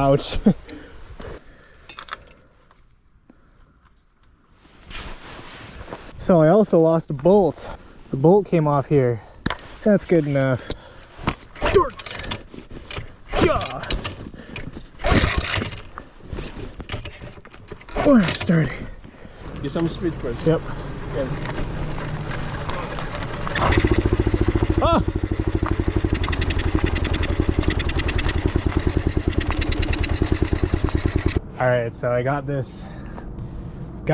Ouch. So I also lost a bolt. The bolt came off here. That's good enough. We're starting. Get some speed first. Yep. Okay. Oh! Alright, so I got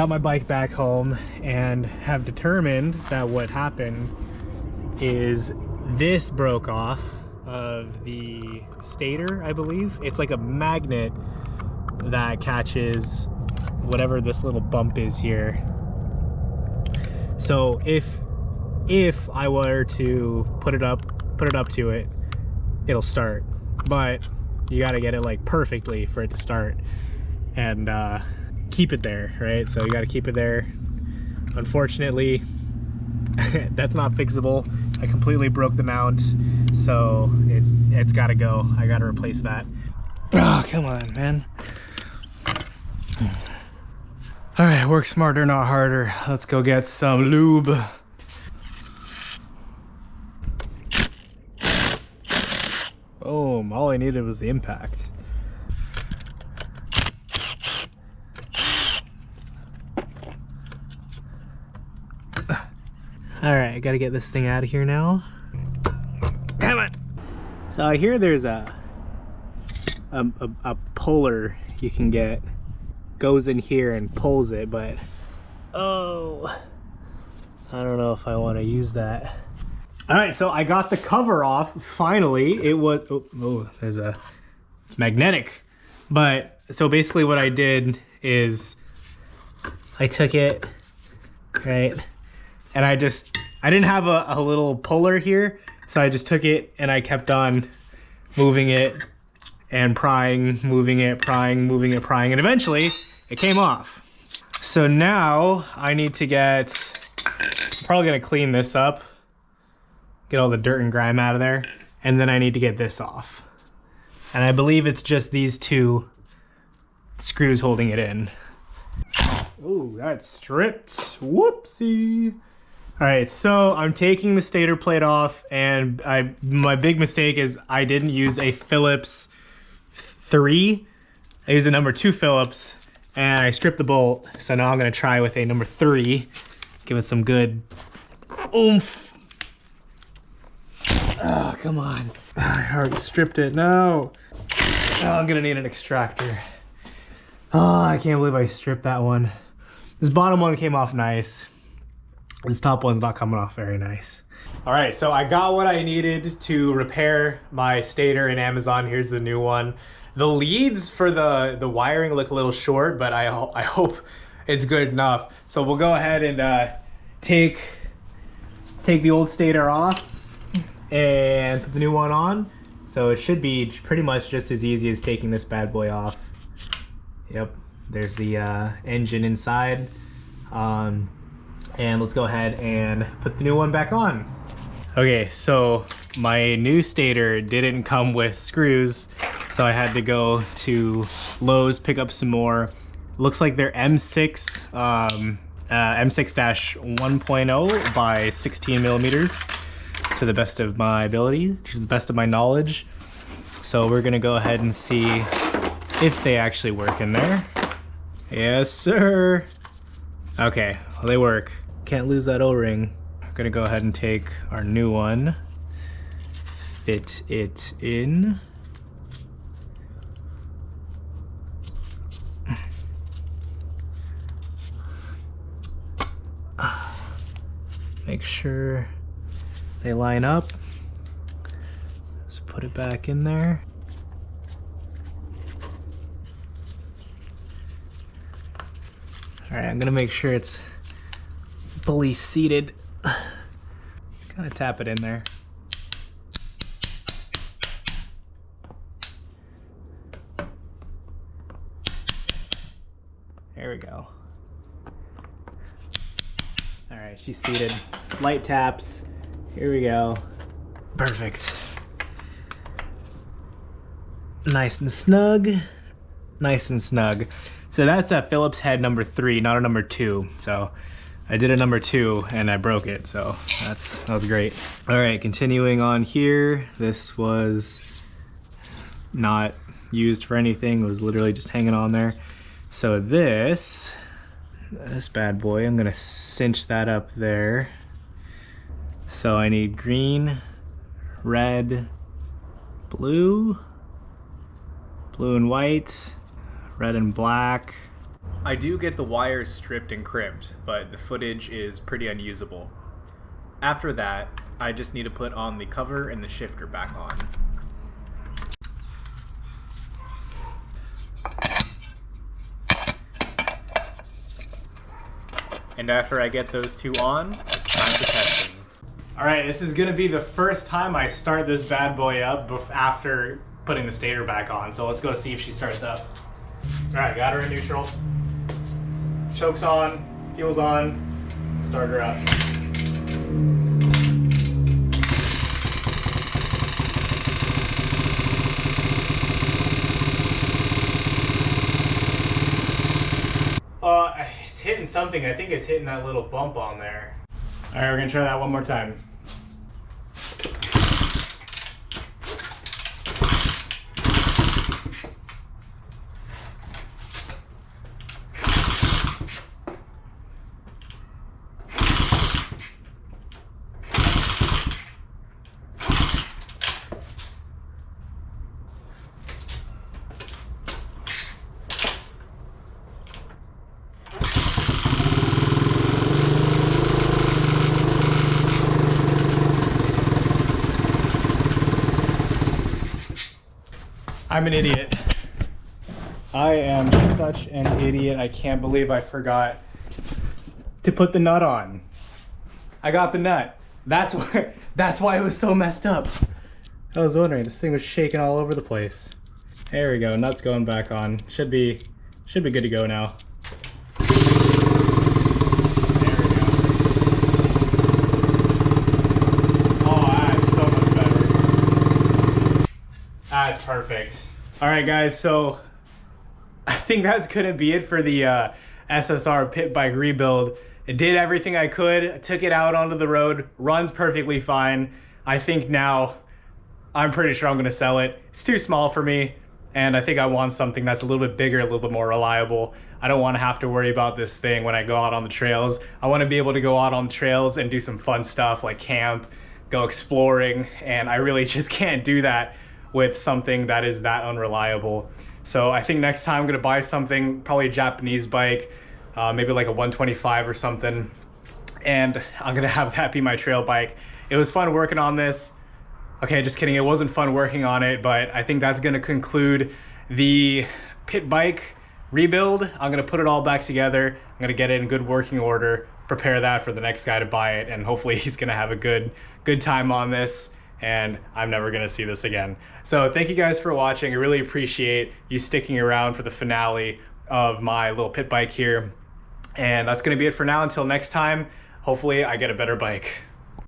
my bike back home and have determined that what happened is this broke off of the stator, I believe. It's like a magnet that catches whatever this little bump is here. So if I were to put it up to it, it'll start, but you got to get it like perfectly for it to start and keep it there, right? So you got to keep it there. Unfortunately, that's not fixable. I completely broke the mount, so it's got to go. I got to replace that. Oh, come on, man. All right, work smarter, not harder. Let's go get some lube. Boom, all I needed was the impact. All right, I gotta get this thing out of here now. Come on. So I hear there's a puller you can get. Goes in here and pulls it, but oh, I don't know if I want to use that. All right, so I got the cover off finally. It was it's magnetic. But so basically what I did is I took it, right, and I didn't have a little puller here, so I just took it and I kept on moving it and prying, moving it, prying, moving it, prying, and eventually it came off. So now I need to I'm probably gonna clean this up, get all the dirt and grime out of there, and then I need to get this off. And I believe it's just these two screws holding it in. Ooh, that's stripped. Whoopsie. All right, so I'm taking the stator plate off, and my big mistake is I didn't use a Phillips 3. I used a number 2 Phillips, and I stripped the bolt. So now I'm gonna try with a number 3, give it some good oomph. Oh, come on. I already stripped it, no. Oh, I'm gonna need an extractor. Oh, I can't believe I stripped that one. This bottom one came off nice. This top one's not coming off very nice. All right, so I got what I needed to repair my stator in Amazon. Here's the new one. The leads for the wiring look a little short, but I hope it's good enough. So we'll go ahead and take the old stator off and put the new one on. So it should be pretty much just as easy as taking this bad boy off. Yep, there's the engine inside. And let's go ahead and put the new one back on. Okay, so my new stator didn't come with screws, so I had to go to Lowe's, pick up some more. Looks like they're M6, M6-1.0 by 16 millimeters, to the best of my ability, to the best of my knowledge. So we're gonna go ahead and see if they actually work in there. Yes, sir. Okay, well, they work. Can't lose that O-ring. I'm gonna go ahead and take our new one, fit it in. Make sure they line up. Just put it back in there. All right, I'm gonna make sure it's fully seated. Kind of tap it in there. There we go. All right, she's seated. Light taps. Here we go. Perfect. Nice and snug. nice and snug. So that's a Phillips head number 3, not a number 2. So I did a number 2 and I broke it, so that was great. All right, continuing on here. This was not used for anything. It was literally just hanging on there. So this bad boy, I'm gonna cinch that up there. So I need green, red, blue and white, red and black. I do get the wires stripped and crimped, but the footage is pretty unusable. After that, I just need to put on the cover and the shifter back on. And after I get those two on, it's time for testing. All right, this is gonna be the first time I start this bad boy up after putting the stator back on. So let's go see if she starts up. All right, got her in neutral. Chokes on, fuel's on, start her up. It's hitting something. I think it's hitting that little bump on there. All right, we're gonna try that one more time. I'm an idiot. I am such an idiot. I can't believe I forgot to put the nut on. I got the nut. That's why it was so messed up. I was wondering, this thing was shaking all over the place. There we go, nut's going back on. Should be good to go now. That's perfect. All right, guys, so I think that's gonna be it for the SSR pit bike rebuild. It did everything I could. I took it out onto the road, runs perfectly fine. I think now I'm pretty sure I'm gonna sell it. It's too small for me, and I think I want something that's a little bit bigger, a little bit more reliable. I don't wanna have to worry about this thing when I go out on the trails. I wanna be able to go out on the trails and do some fun stuff like camp, go exploring, and I really just can't do that with something that is that unreliable. So I think next time I'm gonna buy something, probably a Japanese bike, maybe like a 125 or something, and I'm gonna have that be my trail bike. It was fun working on this. Okay, just kidding, it wasn't fun working on it, but I think that's gonna conclude the pit bike rebuild. I'm gonna put it all back together. I'm gonna get it in good working order, prepare that for the next guy to buy it, and hopefully he's gonna have a good time on this, and I'm never gonna see this again. So thank you guys for watching. I really appreciate you sticking around for the finale of my little pit bike here. And that's gonna be it for now. Until next time, hopefully I get a better bike.